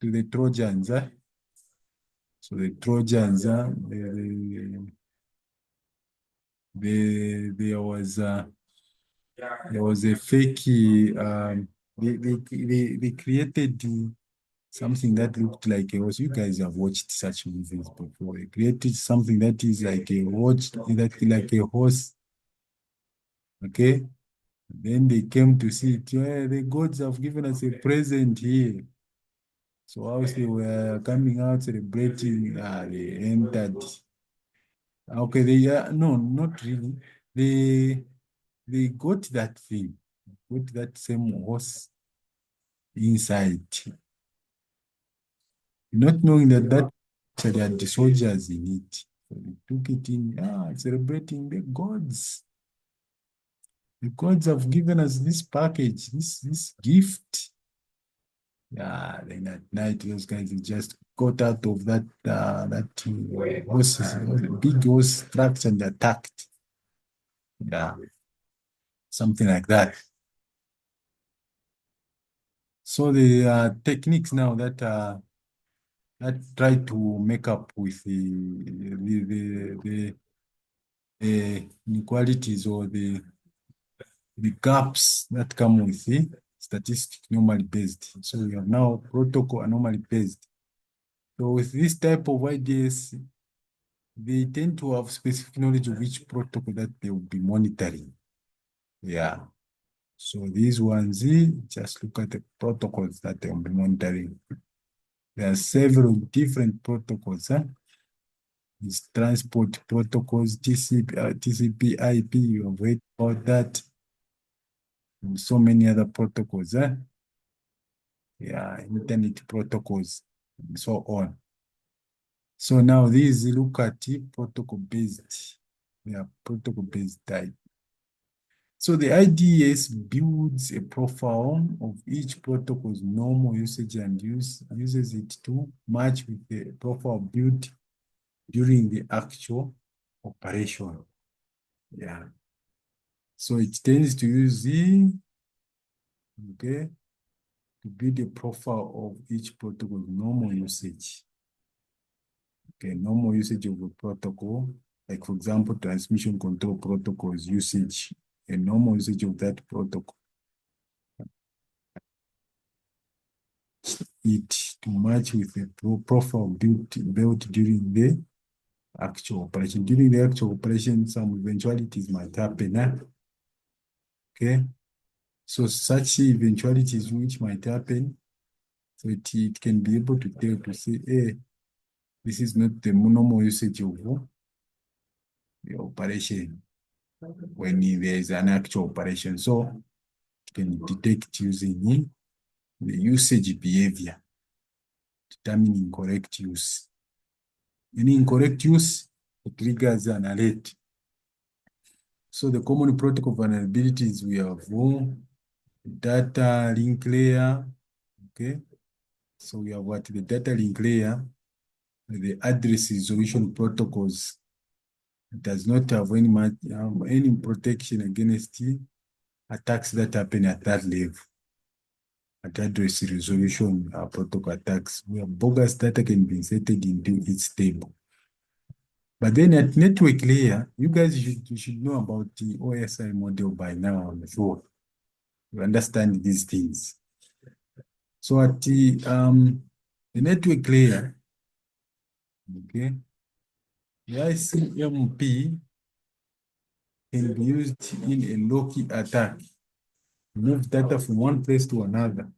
to the Trojans. So the Trojans, there was a fake. They created something that looked like a horse. You guys have watched such movies before. They created something that is like a horse, like a horse. Okay. Then they came to see it. "Yeah, the gods have given us a present here." So whilst they were coming out celebrating, they entered. Okay, no, not really. They they got that thing, got that same horse inside, not knowing that actually had the soldiers in it. So they took it in, celebrating the gods. The gods have given us this package, this gift. Yeah, then at night those guys just got out of that horses, big horse structure and attacked. Yeah, something like that. So the techniques now that try to make up with the inequalities or the gaps that come with the statistic anomaly based. So we have now protocol anomaly based. So with this type of ideas, they tend to have specific knowledge of which protocol that they will be monitoring. Yeah. So these ones, just look at the protocols that they will be monitoring. There are several different protocols. These transport protocols, TCP, IP, you have heard about that. And so many other protocols. Yeah, internet protocols, and so on. So now these look at protocol based. They are protocol based type. So the IDS builds a profile of each protocol's normal usage and uses it to match with the profile built during the actual operation. Yeah. So it tends to use okay, to build a profile of each protocol's normal usage. Okay, normal usage of a protocol, like for example, transmission control protocols usage, a normal usage of that protocol. It to match with the profile built during the actual operation. During the actual operation, some eventualities might happen. Okay, so such eventualities which might happen, so it can be able to tell to say, hey, this is not the normal usage of the operation when there is an actual operation. So it can detect using the usage behavior, determining correct use. Any incorrect use, it triggers an alert. So the common protocol vulnerabilities we have data link layer. Okay. So we have what the data link layer, the address resolution protocols. It does not have any protection against attacks that happen at that level. At address resolution protocol attacks, where bogus data can be inserted into its table. But then at network layer, you guys should know about the OSI model by now, I'm sure. You understand these things. So at the network layer, okay, the ICMP can be used in a low-key attack, move data from one place to another.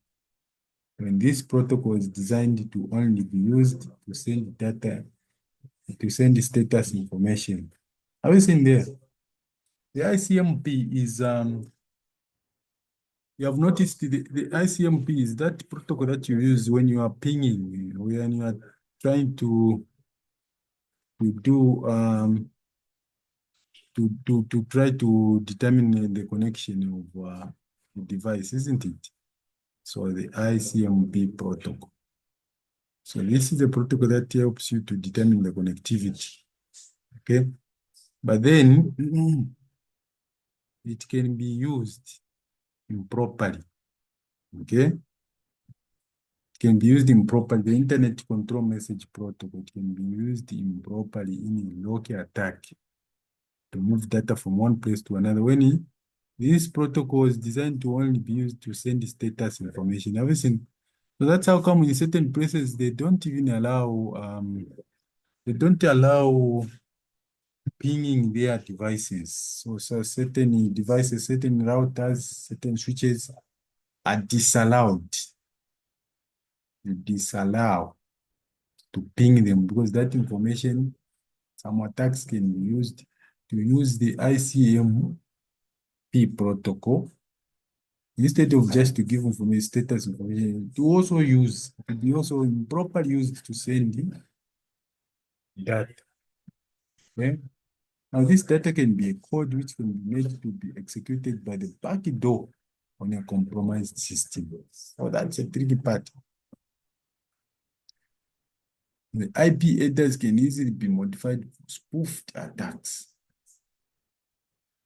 When this protocol is designed to only be used to send data to send status information. Have you seen there? The ICMP is you have noticed the ICMP is that protocol that you use when you are pinging, when you are trying to do to try to determine the connection of the device, isn't it? So the ICMP protocol. So this is the protocol that helps you to determine the connectivity. Okay, but then it can be used improperly. Okay, it can be used improperly. The Internet Control Message Protocol can be used improperly in a local attack to move data from one place to another. When this protocol is designed to only be used to send status information. Everything. So that's how come in certain places they don't even allow they don't allow pinging their devices. So certain devices, certain routers, certain switches are disallowed. You disallow to ping them because that information, some attacks can be used to use the ICMP protocol instead of just to give information, status information, to also use, to be also improperly used to send data. Okay? Now, this data can be a code which can be made to be executed by the back door on a compromised system. So that's a tricky part. The IP headers can easily be modified for spoofed attacks.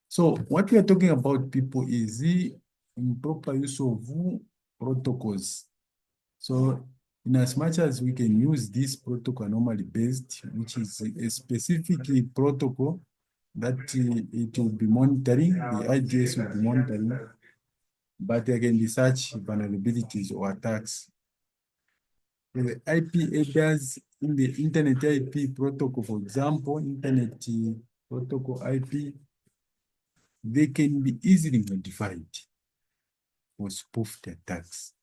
So what we are talking about, people, is the improper use of protocols. So in as much as we can use this protocol normally based, which is a specific protocol that it will be monitoring, the IDS will be monitoring, but there can be such vulnerabilities or attacks. The IP headers in the Internet IP protocol, for example, Internet protocol IP, they can be easily modified for spoofed attacks,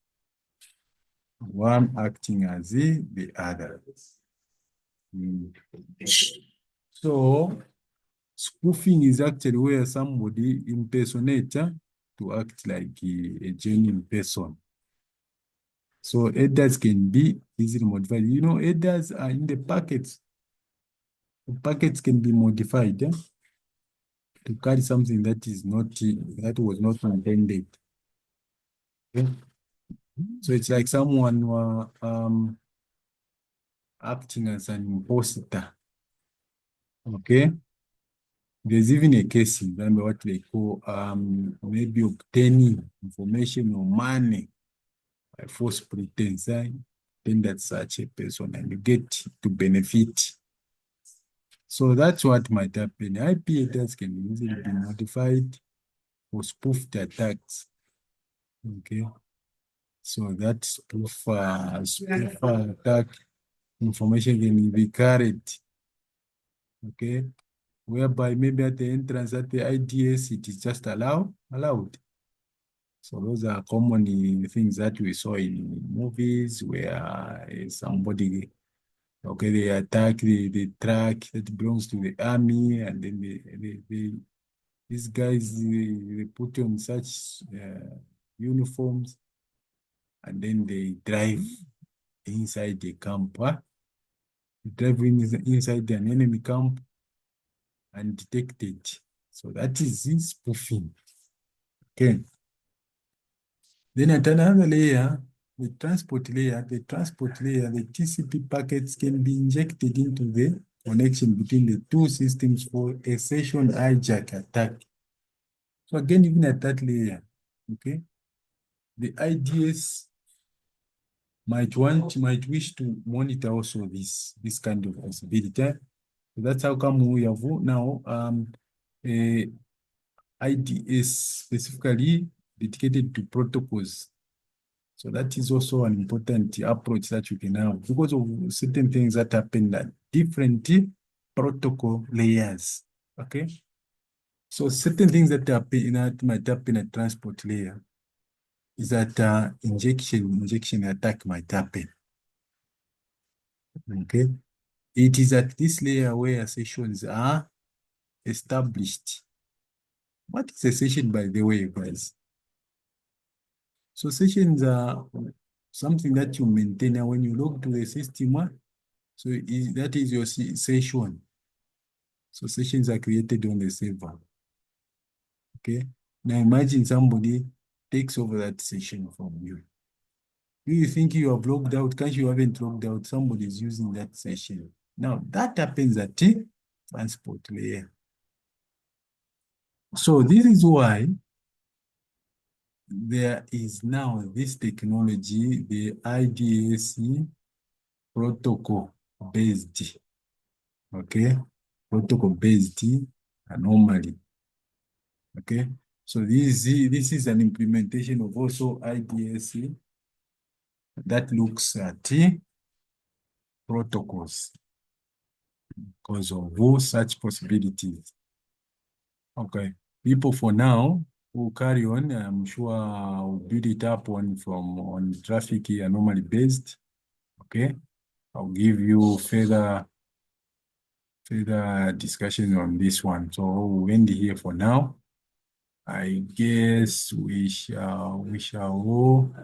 one acting as the other. So spoofing is actually where somebody impersonates to act like a genuine person. So headers can be easily modified. You know, headers are in the packets. The packets can be modified to carry something that is not that was not intended. Okay? So it's like someone acting as an imposter. Okay. There's even a case in Zambia what they call maybe obtaining information or money by false pretense. Then that's such a person and you get to benefit. So that's what might happen. IP headers can easily be modified for spoofed attacks. Okay. So that spoof attack information can be carried. Okay. Whereby maybe at the entrance at the IDS it is just allowed. So those are common things that we saw in movies where somebody, okay, they attack the truck that belongs to the army, and then these guys they put on such uniforms, and then they drive inside the camp. Drive inside an enemy camp and detect it. So that is spoofing. Okay. Then at another layer, the transport layer, the TCP packets can be injected into the connection between the two systems for a session hijack attack. So again, even at that layer, okay, the IDS might wish to monitor also this kind of possibility. So that's how come we have now IDS specifically dedicated to protocols. So that is also an important approach that you can have because of certain things that happen at different protocol layers. Okay. So certain things that happen that might happen at transport layer is that injection attack might happen. Okay. It is at this layer where sessions are established. What is a session, by the way, guys? So sessions are something that you maintain, and when you log to the system, that is your session. So sessions are created on the server. Okay. Now imagine somebody takes over that session from you. Do you think you have logged out? Can't you haven't logged out? Somebody is using that session. Now that happens at the transport layer. So this is why there is now this technology, the IDS protocol based, okay, protocol based anomaly, okay. So this is an implementation of also IDS that looks at protocols because of all such possibilities. Okay, people for now will carry on. I'm sure we'll build it up on traffic anomaly based. Okay, I'll give you further discussion on this one. So we'll end here for now. I guess we shall go.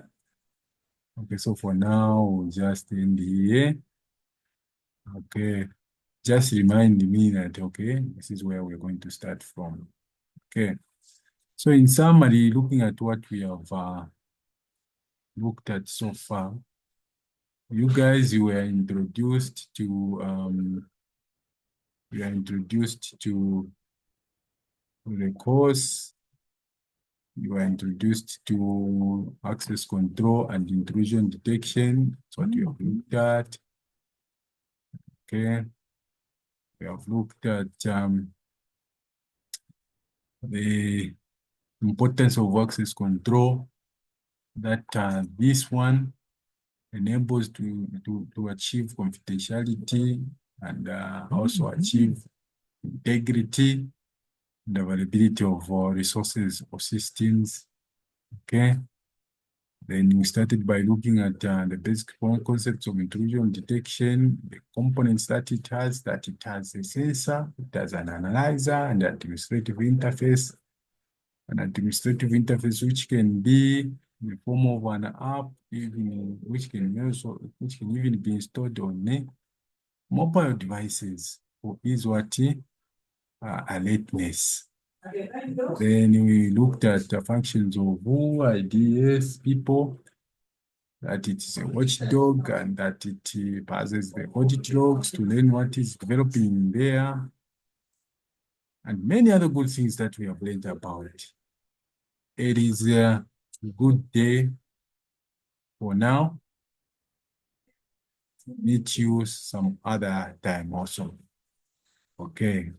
Okay, so for now we'll just end here. Okay, just remind me that okay, this is where we're going to start from. Okay, so in summary, looking at what we have looked at so far, you guys were introduced to the course. You are introduced to access control and intrusion detection. That's what we have looked at. Okay. We have looked at the importance of access control, that this one enables to achieve confidentiality and also achieve integrity and availability of resources or systems. Okay. Then we started by looking at the basic concepts of intrusion detection, the components that it has a sensor, it has an analyzer, and administrative interface. An administrative interface which can be in the form of an app, even which can even be installed on mobile devices for ease what alertness. Then we looked at the functions of IDS people, that it is a watchdog and that it passes the audit logs to learn what is developing there, and many other good things that we have learned about. It is a good day for now. Meet you some other time also. Okay.